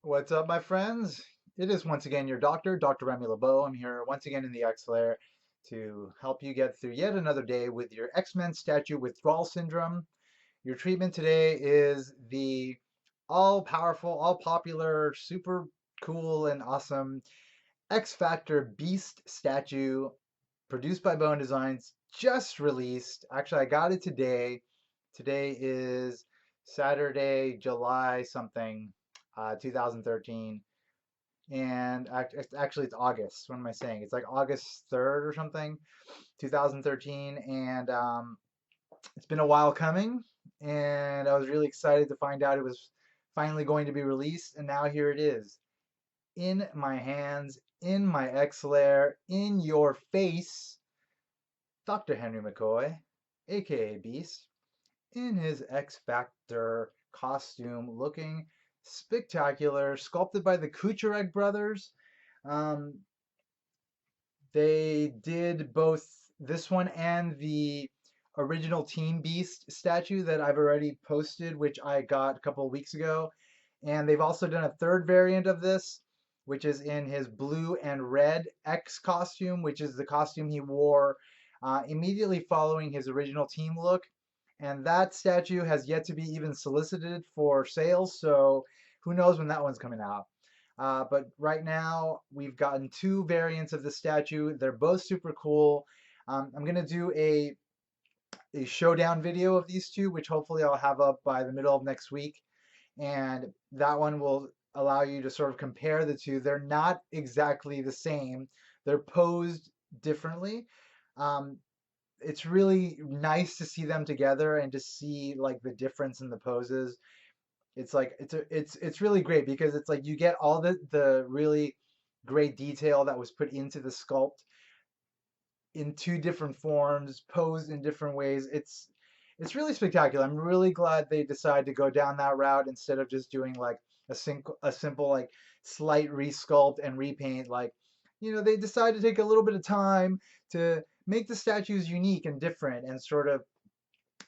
What's up, my friends? It is once again your doctor, Dr. Remy LeBeau. I'm here once again in the X Lair to help you get through yet another day with your X-Men Statue withdrawal syndrome. Your treatment today is the all-powerful, all-popular, super cool and awesome X Factor Beast statue produced by Bowen Designs, just released. Actually, I got it today. Today is Saturday, July something, 2013. And actually, it's August. What am I saying? It's like August 3rd or something, 2013. And it's been a while coming. And I was really excited to find out it was finally going to be released. And now here it is in my hands, in my X lair, in your face. Dr. Henry Mccoy, aka Beast, in his X Factor costume, looking spectacular, sculpted by the Kucharek brothers. Um, they did both this one and the original Team Beast statue that I've already posted, which I got a couple of weeks ago. And they've also done a third variant of this, which is in his blue and red X costume, which is the costume he wore immediately following his original team look. And that statue has yet to be even solicited for sales, so who knows when that one's coming out. But right now, we've gotten two variants of the statue. They're both super cool. I'm going to do a showdown video of these two, which hopefully I'll have up by the middle of next week. And that one will allow you to sort of compare the two. They're not exactly the same, they're posed differently. Um, it's really nice to see them together and to see like the difference in the poses. It's like it's really great because it's like you get all the really great detail that was put into the sculpt in two different forms, posed in different ways. It's really spectacular. I'm really glad they decided to go down that route instead of just doing like a simple like slight resculpt and repaint. Like, they decided to take a little bit of time to make the statues unique and different and sort of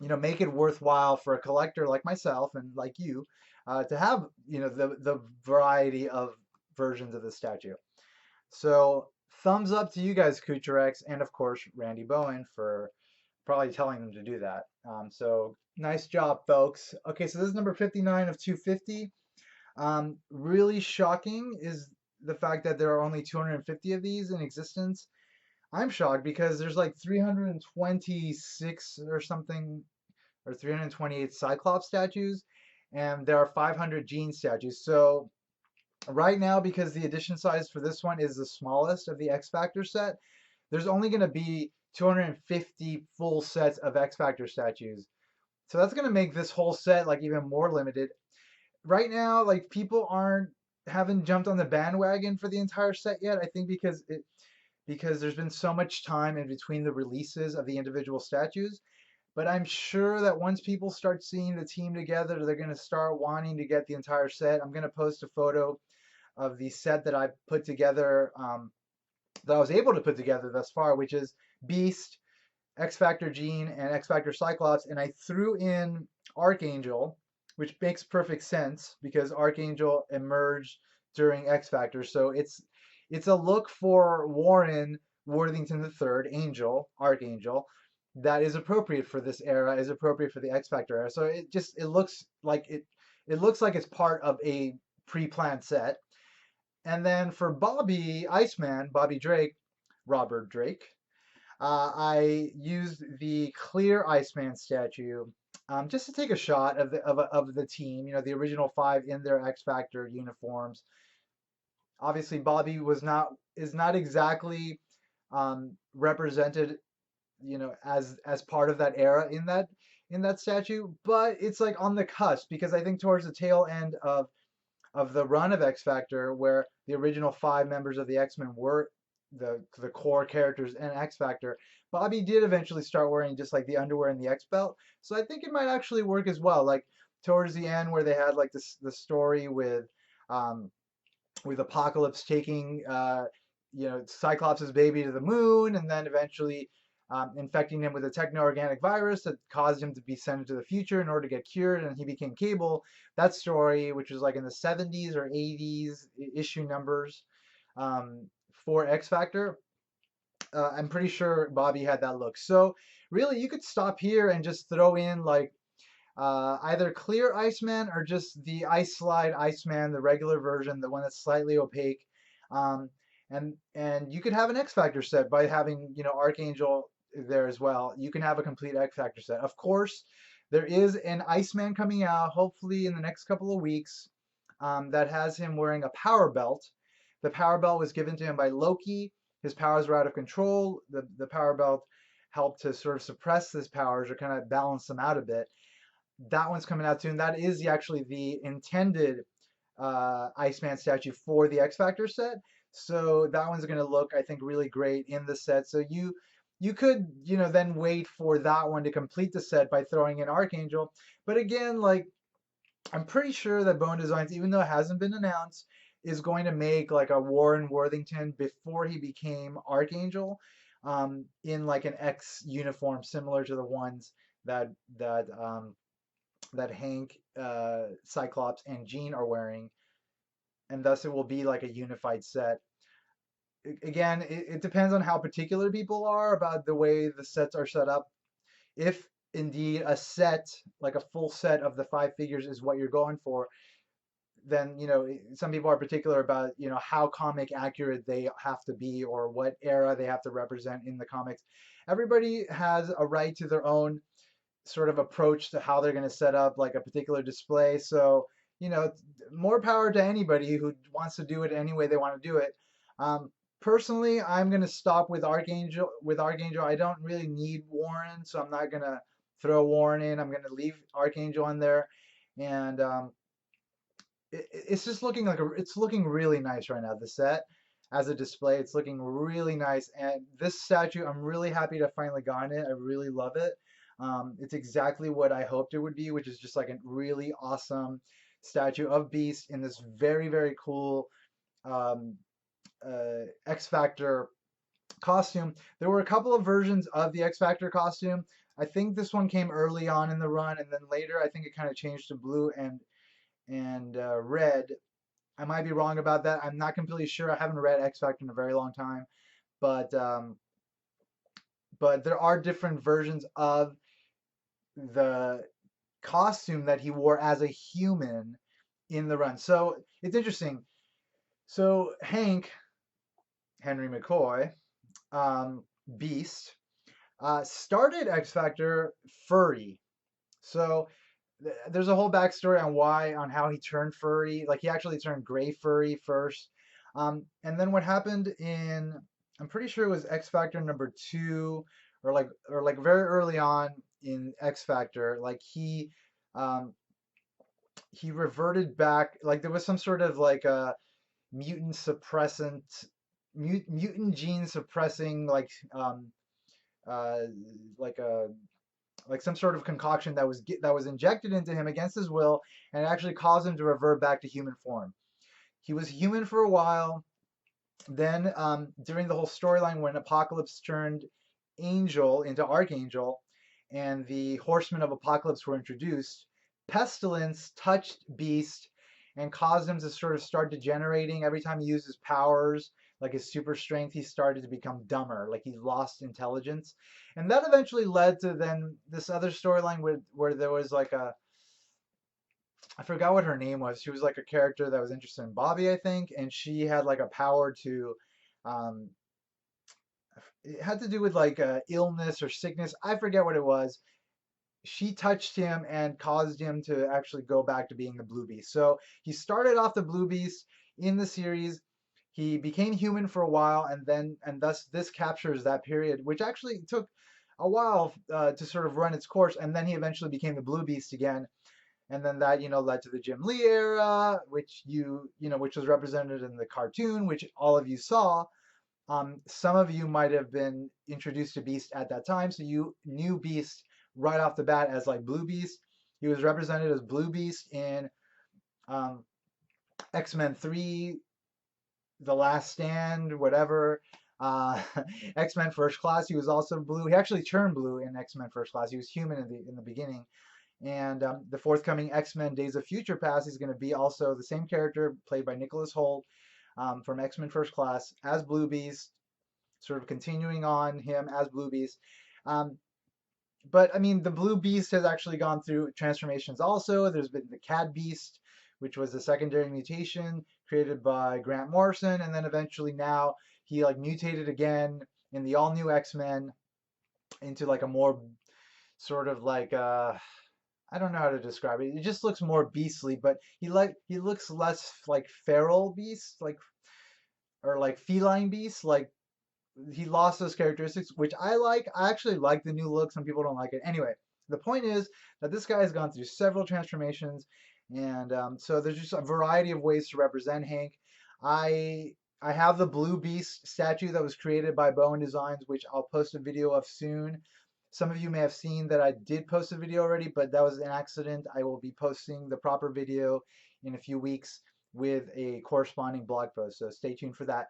make it worthwhile for a collector like myself and like you to have the variety of versions of the statue. So thumbs up to you guys, Kucherex, and of course Randy Bowen for probably telling them to do that. So nice job, folks. Okay, so this is number 59 of 250. Really shocking is the fact that there are only 250 of these in existence. I'm shocked because there's like 326 or something, or 328 Cyclops statues, and there are 500 Jean statues. So right now, because the edition size for this one is the smallest of the X Factor set, there's only going to be 250 full sets of X Factor statues. So that's going to make this whole set like even more limited. Right now, like people haven't jumped on the bandwagon for the entire set yet. I think because there's been so much time in between the releases of the individual statues. But I'm sure that once people start seeing the team together, they're going to start wanting to get the entire set. I'm going to post a photo of the set that I put together, that I was able to put together thus far, which is Beast, X Factor Jean, and X Factor Cyclops. And I threw in Archangel, which makes perfect sense because Archangel emerged during X Factor. So it's a look for Warren Worthington III, Angel, Archangel, that is appropriate for this era, is appropriate for the X Factor era. So it looks like it looks like it's part of a pre-planned set. And then for Bobby Iceman, Bobby Drake, Robert Drake, I used the clear Iceman statue just to take a shot of the team. The original five in their X Factor uniforms. Obviously, Bobby is not exactly represented, as part of that era in that statue, but it's like on the cusp because I think towards the tail end of the run of X Factor, where the original five members of the X-Men were the core characters in X Factor, Bobby did eventually start wearing just like the underwear and the X belt. So I think it might actually work as well. Like towards the end, where they had like this the story um, with Apocalypse taking Cyclops' baby to the moon, and then eventually infecting him with a techno-organic virus that caused him to be sent into the future in order to get cured, and he became Cable. That story, which was like in the 70s or 80s issue numbers for X Factor, I'm pretty sure Bobby had that look. So really, you could stop here and just throw in like either clear Iceman or just the Ice Slide Iceman, the regular version, the one that's slightly opaque. Um, and you could have an X Factor set by having, you know, Archangel there as well. You can have a complete X Factor set. Of course, there is an Iceman coming out, hopefully in the next couple of weeks, that has him wearing a power belt. The power belt was given to him by Loki. His powers were out of control. The power belt helped to sort of suppress his powers or kind of balance them out a bit. That one's coming out soon. That is actually the intended Iceman statue for the X Factor set. So that one's going to look, I think, really great in the set. So you could, you know, then wait for that one to complete the set by throwing in Archangel. But again, like I'm pretty sure that Bowen Designs, even though it hasn't been announced, is going to make like a Warren Worthington before he became Archangel, in like an X uniform similar to the ones that that Hank, Cyclops, and Jean are wearing, and thus it will be like a unified set. Again, it depends on how particular people are about the way the sets are set up. If indeed a set, like a full set of the five figures, is what you're going for, then you know some people are particular about how comic accurate they have to be or what era they have to represent in the comics. Everybody has a right to their own sort of approach to how they're going to set up like a particular display. So, more power to anybody who wants to do it any way they want to do it. Personally, I'm going to stop with Archangel. I don't really need Warren, so I'm not going to throw Warren in. I'm going to leave Archangel in there, and it's just looking like it's looking really nice right now. The set as a display, it's looking really nice, and this statue, I'm really happy to finally gotten it. I really love it. It's exactly what I hoped it would be, which is just like a really awesome statue of Beast in this very, very cool um, X Factor costume. There were a couple of versions of the X Factor costume. I think this one came early on in the run, and then later I think it kind of changed to blue and red. I might be wrong about that. I'm not completely sure. I haven't read X Factor in a very long time, but there are different versions of the costume that he wore as a human in the run. So it's interesting. So Henry Mccoy, Beast, started X Factor furry. So there's a whole backstory on how he turned furry. Like he actually turned gray furry first, and then what happened I'm pretty sure it was X Factor number 2, or like very early on in X Factor. Like he reverted back. Like there was some sort of like a mutant suppressant, mutant gene suppressing uh, like a like some sort of concoction that was injected into him against his will, and it actually caused him to revert back to human form. He was human for a while. Then during the whole storyline when Apocalypse turned Angel into Archangel, and the Horsemen of Apocalypse were introduced, Pestilence touched Beast and caused him to sort of start degenerating. Every time he used his powers, like his super strength, he started to become dumber, like he lost intelligence. And that eventually led to then this other storyline where there was like I forgot what her name was. She was like a character that was interested in Bobby, I think, and she had like a power to, um, it had to do with like illness or sickness. I forget what it was. She touched him and caused him to actually go back to being the Blue Beast. So he started off the Blue Beast in the series. He became human for a while, and thus this captures that period, which actually took a while to sort of run its course. And then he eventually became the Blue Beast again, and then that led to the Jim Lee era, which which was represented in the cartoon, which all of you saw. Some of you might have been introduced to Beast at that time, so you knew Beast right off the bat as like Blue Beast. He was represented as Blue Beast in X-Men 3, The Last Stand, whatever. Uh, X-Men First Class, he was also blue. He actually turned blue in X-Men First Class. He was human in the beginning. And the forthcoming X-Men Days of Future Past, he's going to be also the same character played by Nicholas Hoult from X-Men First Class as Blue Beast, sort of continuing on him as Blue Beast. Um, but I mean, the Blue Beast has actually gone through transformations also. There's been the Cad Beast, which was a secondary mutation created by Grant Morrison, and then eventually now he like mutated again in the all new X-Men into like a more sort of like I don't know how to describe it. It just looks more beastly, but he looks less like feral beast, like or like feline beast, like he lost those characteristics, which I like. I actually like the new look. Some people don't like it. Anyway, the point is that this guy has gone through several transformations, and so there's just a variety of ways to represent Hank. I I have the Blue Beast statue that was created by Bowen Designs, which I'll post a video of soon. Some of you may have seen that I did post a video already, but that was an accident. I will be posting the proper video in a few weeks with a corresponding blog post, so stay tuned for that.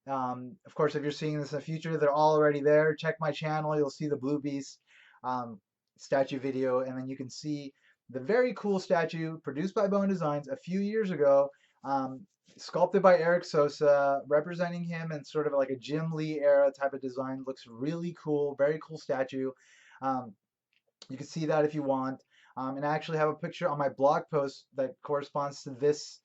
Of course, if you're seeing this in the future, they're all already there. Check my channel. You'll see the Blue Beast um, statue video, and then you can see the very cool statue produced by Bowen Designs a few years ago, um, sculpted by Eric Sosa, representing him in sort of like a Jim Lee era type of design. Looks really cool, very cool statue. Um, you can see that if you want. And I actually have a picture on my blog post that corresponds to this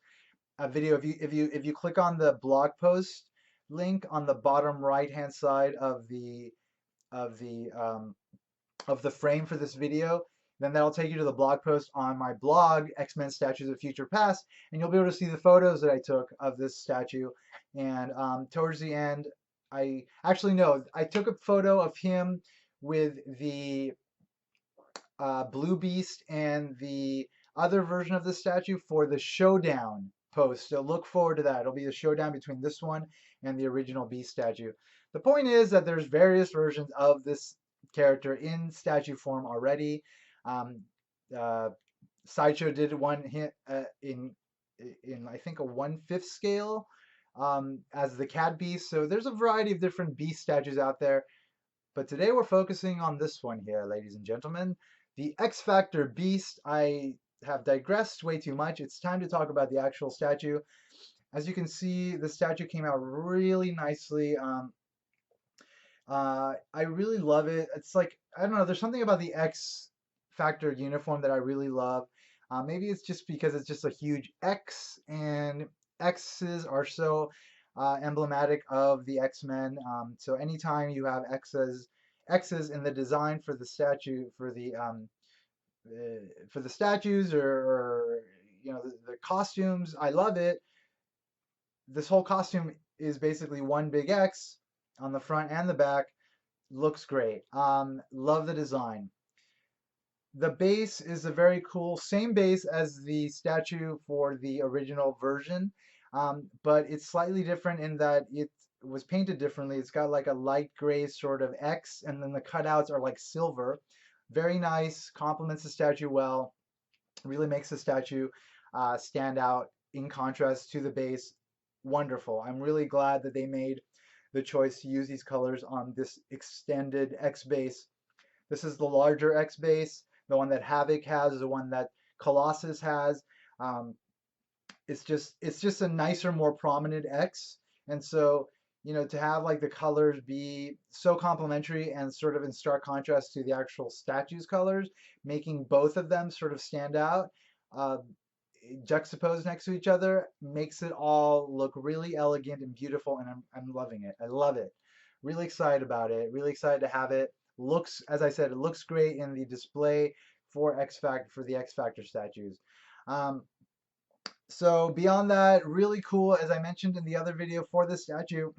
video. If you click on the blog post link on the bottom right hand side of the um, of the frame for this video, then that'll take you to the blog post on my blog, X-Men Statues of Future Past, and you'll be able to see the photos that I took of this statue. And towards the end, I actually no, I took a photo of him with the Blue Beast and the other version of the statue for the showdown post. So look forward to that. It'll be a showdown between this one and the original Beast statue. The point is that there's various versions of this character in statue form already. Um, uh, Sideshow did one in I think a 1/5 scale as the Cat Beast. So there's a variety of different Beast statues out there. But today we're focusing on this one here, ladies and gentlemen, the X Factor Beast. I have digressed way too much. It's time to talk about the actual statue. As you can see, the statue came out really nicely. I really love it. It's like, I don't know, there's something about the X Factor uniform that I really love. Maybe it's just because it's just a huge X, and X's are so emblematic of the X-Men. So anytime you have X's in the design for the statue, for the statues or the costumes, I love it. This whole costume is basically one big X on the front and the back. Looks great. Love the design. The base is a very cool, same base as the statue for the original version, but it's slightly different in that it was painted differently. It's got like a light gray sort of X, and then the cutouts are like silver. Very nice, complements the statue well, really makes the statue stand out in contrast to the base. Wonderful. I'm really glad that they made the choice to use these colors on this extended X base. This is the larger X base. The one that Havoc has is the one that Colossus has. Um, it's just a nicer, more prominent X, and so to have like the colors be so complementary and sort of in stark contrast to the actual statue's colors, making both of them sort of stand out, uh, juxtaposed next to each other, makes it all look really elegant and beautiful, and I'm loving it. I love it. Really excited about it. Really excited to have it. Looks, as I said, it looks great in the display for the X Factor statues. Um, so beyond that, really cool, as I mentioned in the other video for the statue,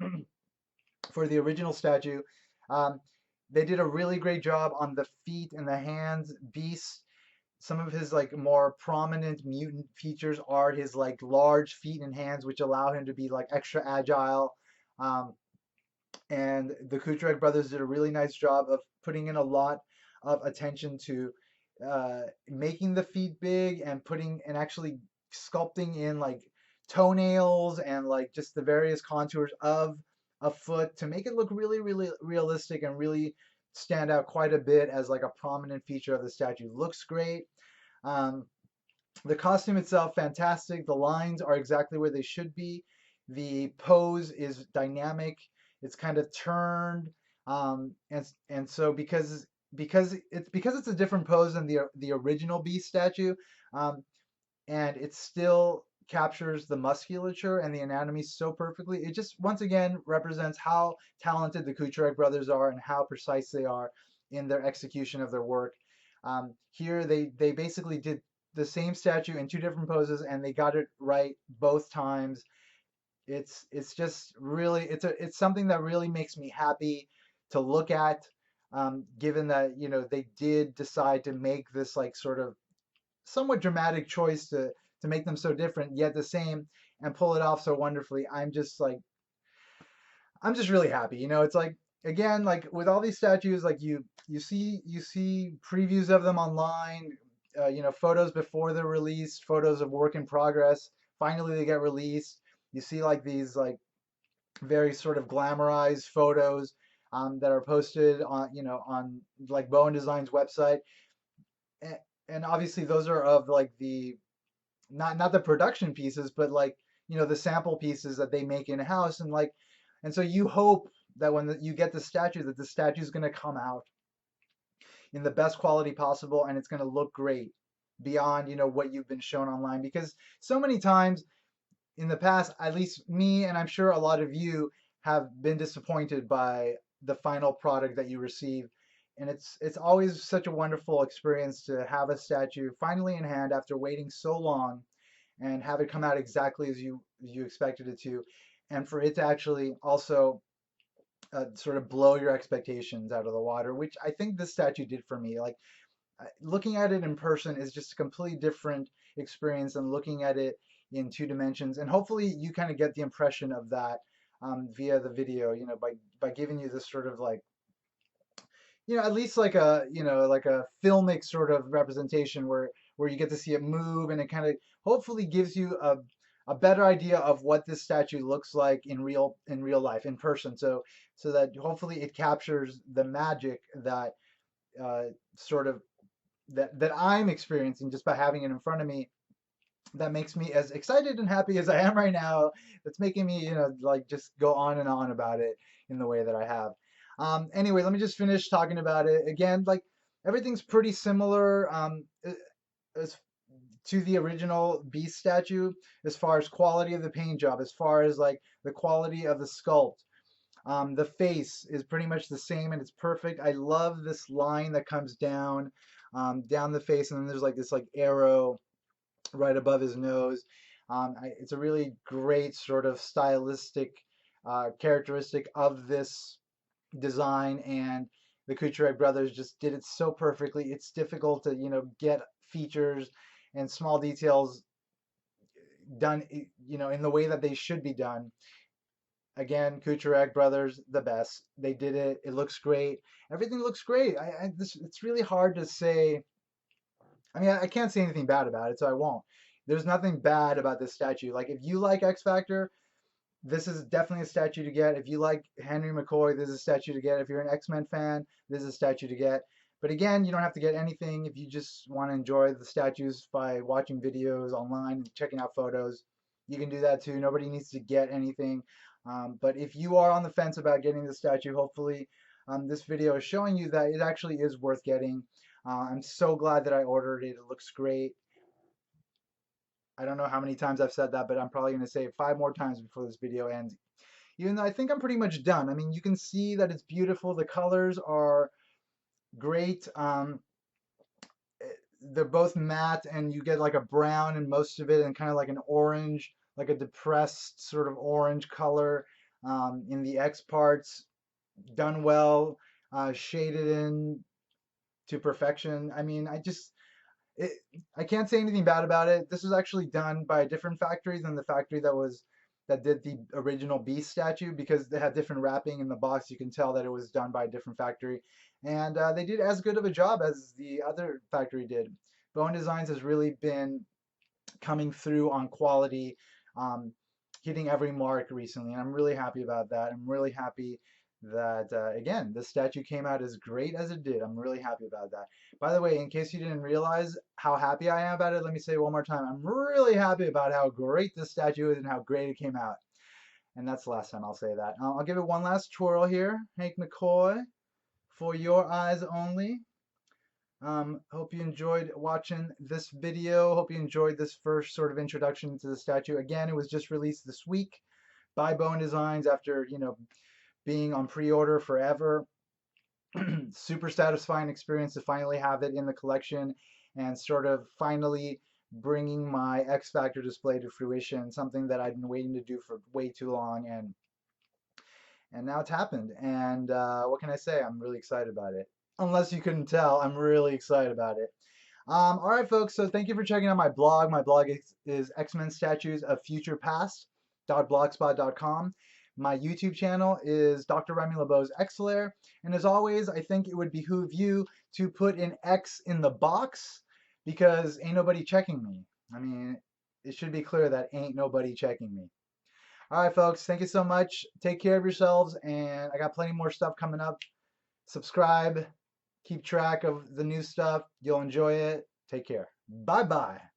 for the original statue, um, they did a really great job on the feet and the hands. Beast, some of his like more prominent mutant features are his like large feet and hands, which allow him to be like extra agile. Um, and the Kucherek brothers did a really nice job of putting in a lot of attention to making the feet big and putting and actually sculpting in like toenails and like just the various contours of a foot to make it look really, really realistic and really stand out quite a bit as like a prominent feature of the statue. Looks great. Um, the costume itself, fantastic. The lines are exactly where they should be. The pose is dynamic. It's kind of turned, and so because it's a different pose than the original beast statue, um, and it still captures the musculature and the anatomy so perfectly. It just once again represents how talented the Kucherek brothers are and how precise they are in their execution of their work. Here they basically did the same statue in two different poses and they got it right both times. It's just really it's something that really makes me happy to look at. Given that they did decide to make this like sort of somewhat dramatic choice to make them so different yet the same and pull it off so wonderfully. I'm just really happy. It's like again, like with all these statues, like you see previews of them online, photos before they're released, photos of work in progress. Finally, they get released. You see like these like very sort of glamorized photos that are posted on like Bowen Design's website, and, and obviously those are of like the not the production pieces, but like the sample pieces that they make in house, and so you hope that when you get the statue, that the statue is going to come out in the best quality possible, and it's going to look great beyond what you've been shown online, because so many times in the past, at least me, and I'm sure a lot of you have been disappointed by the final product that you receive. And it's always such a wonderful experience to have a statue finally in hand after waiting so long and have it come out exactly as you expected it to, and for it to actually also sort of blow your expectations out of the water, which I think this statue did for me. Like looking at it in person is just a completely different experience than looking at it in two dimensions. And hopefully you kind of get the impression of that via the video, by giving you this sort of like, at least like a filmic sort of representation where you get to see it move, and it kind of hopefully gives you a better idea of what this statue looks like in real life, in person. So that hopefully it captures the magic that uh, sort of that I'm experiencing just by having it in front of me, that makes me as excited and happy as I am right now. That's making me, like just go on and on about it in the way that I have. Anyway, let me just finish talking about it. Again, like everything's pretty similar as to the original beast statue, as far as quality of the paint job, as far as like the quality of the sculpt. The face is pretty much the same and it's perfect. I love this line that comes down the face, and then there's like this like arrow right above his nose. It's a really great sort of stylistic characteristic of this design, and the Kucherek brothers just did it so perfectly. It's difficult to get features and small details done in the way that they should be done. Again, Kucherek brothers, the best. They did it. It looks great. Everything looks great. It's really hard to say. I mean, I can't say anything bad about it, so I won't. There's nothing bad about this statue. Like, if you like X Factor, this is definitely a statue to get. If you like Henry Mccoy, this is a statue to get. If you're an X-Men fan, this is a statue to get. But again, you don't have to get anything if you just want to enjoy the statues by watching videos online and checking out photos. You can do that too. Nobody needs to get anything. But if you are on the fence about getting the statue, hopefully this video is showing you that it actually is worth getting. I'm so glad that I ordered it. It looks great. I don't know how many times I've said that, but I'm probably going to say it 5 more times before this video ends. Even though I think I'm pretty much done. I mean, you can see that it's beautiful. The colors are great. They're both matte, and you get like a brown in most of it, and kind of like an orange, like a depressed sort of orange color in the X parts. Done well, shaded in to perfection. I mean, it, I can't say anything bad about it. This was actually done by a different factory than the factory that did the original Beast statue, because they had different wrapping in the box. You can tell that it was done by a different factory, and they did as good of a job as the other factory did. Bowen Designs has really been coming through on quality. Um, hitting every mark recently, and I'm really happy about that. I'm really happy that again, the statue came out as great as it did. I'm really happy about that. By the way, in case you didn't realize how happy I am about it, let me say it one more time. I'm really happy about how great this statue is and how great it came out. And that's the last time I'll say that. I'll give it one last twirl here. Hank McCoy, for your eyes only. Hope you enjoyed watching this video. Hope you enjoyed this first sort of introduction to the statue. Again, it was just released this week by Bowen Designs after, being on pre-order forever. Super satisfying experience to finally have it in the collection and sort of finally bringing my X Factor display to fruition, something that I've been waiting to do for way too long, and now it's happened. And what can I say? I'm really excited about it. Unless you couldn't tell, I'm really excited about it. All right, folks. So thank you for checking out my blog. My blog is X-Men Statues of Future Past.blogspot.com. My YouTube channel is Dr. Remy LeBeau's X-Lair. And as always, I think it would behoove you to put an X in the box because ain't nobody checking me. I mean, it should be clear that ain't nobody checking me. All right, folks. Thank you so much. Take care of yourselves. And I got plenty more stuff coming up. Subscribe. Keep track of the new stuff. You'll enjoy it. Take care. Bye-bye.